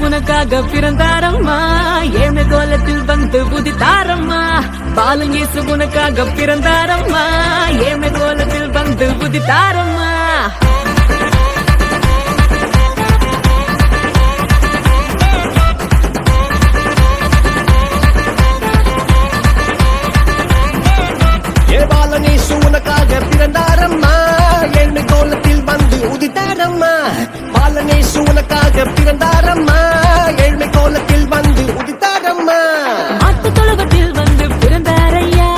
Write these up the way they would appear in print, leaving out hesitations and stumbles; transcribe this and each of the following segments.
உனக்காக பிறந்தாரம்மா ஏழ்மை கோலத்தில் வந்து புதித்தாரம்மா பாலும் இயேசு உனக்காக பிறந்தாரம்மா ஏழ்மை கோலத்தில் வந்து புதித்தாரம்மா பாலன் இயேசு உனக்காக பிறந்தாரம்மா ஏழ்மை கோலத்தில் வந்து உதித்தாரம்மா பாலன் இயேசு உனக்காக பிறந்தாரம்மா ஏழ்மை கோலத்தில் வந்து உதித்தாரம்மா ஆட்டு தொழுவத்தில் வந்து பிறந்தாரையா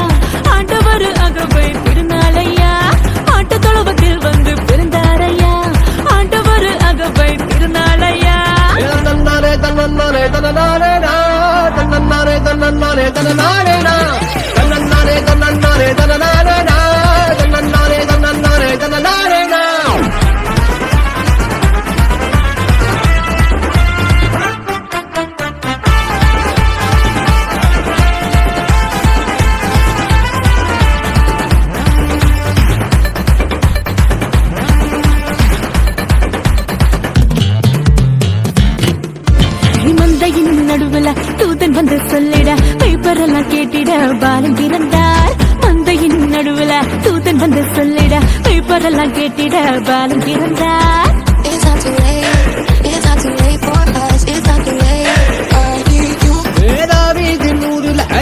ஆண்டவர் அகவை திருநாளையா ஆட்டு தொழுவத்தில் வந்து பிறந்தாரையா ஆண்டவர் அகவை திருநாளையா தன்னாரே தன்னாரே தன்னாரே தன்னாரே தன்னாரே தன்னாரே தன்னாரே தன்னாரே தன்னாரே தன்னாரே தன்னாரே தன்னாரே நடுவுல தூதன் வந்து சொல்லிட பேப்பரெல்லாம் கேட்டிட பாலன் பிறந்தார் மந்தையின் நடுவுல தூதன் வந்து சொல்லிட பேப்பரெல்லாம் கேட்டிட பாலன் பிறந்தார்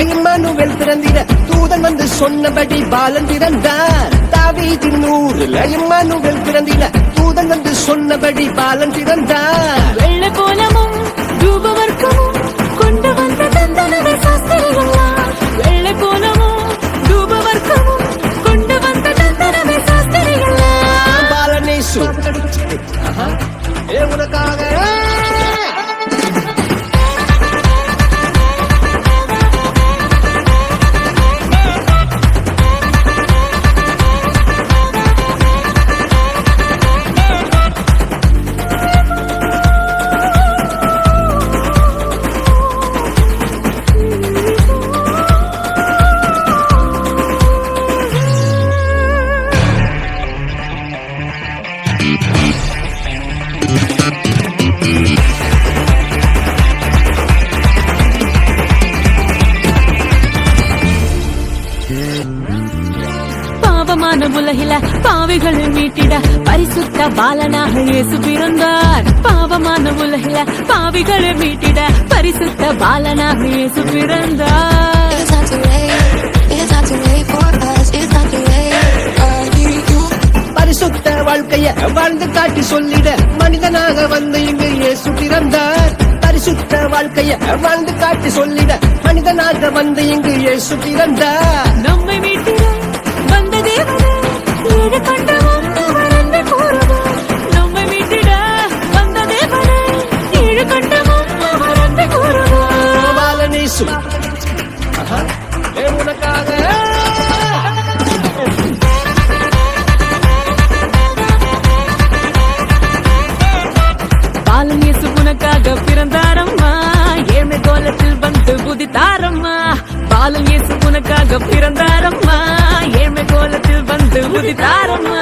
இம்மானுவேல் பிறந்திட தூதன் வந்து சொன்னபடி பாலன் பிறந்தார் தாவீதின் ஊரில் இம்மானுவேல் பிறந்திட தூதன் வந்து சொன்னபடி பாலன் பிறந்தார் வெள்ளை கோலமும் ரூபவர்க்கமும் கொண்டு வந்த தந்தனவே சாஸ்திரிகளா வெள்ளை கோலமும் ரூபவர்க்கமும் கொண்டு வந்த தந்தனவே சாஸ்திரிகளா பாலனேசு உனக்காக பாவமான உலகில பாவிகளை மீட்டிட பரிசுத்த பாலனாக இயேசு பிறந்தார் பாவமான உலகில பாவிகளை மீட்டிட பரிசுத்த பாலனாக இயேசு பிறந்தார் பரிசுத்த வாழ்க்கைய வாழ்ந்து காட்டி சொல்லிட மனிதனாக வந்து இங்கு இயேசு பிறந்தார் பரிசுத்த வாழ்க்கைய வாழ்ந்து காட்டி சொல்லிட மனிதனாக வந்து இங்கு இயேசு பிறந்தார் நம்மை மீட்டிட வந்த தேவனே ஏழு கண்டவன் அவர் அன்பை கூறுவார் நம்மை மீட்டிட வந்த தேவனே ஏழு கண்டவன் அவர் அன்பை கூறுவார் பாலனேசு உனக்காக பாலன் இயேசு உனக்காக பிறந்தாரம்மா ஏழ்மை கோலத்தில் வந்து புதித்தாரம்மா பாலன் இயேசு உனக்காக பிறந்தாரம்மா ஏழ்மை கோலத்தில் வந்து புதித்தாரம்மா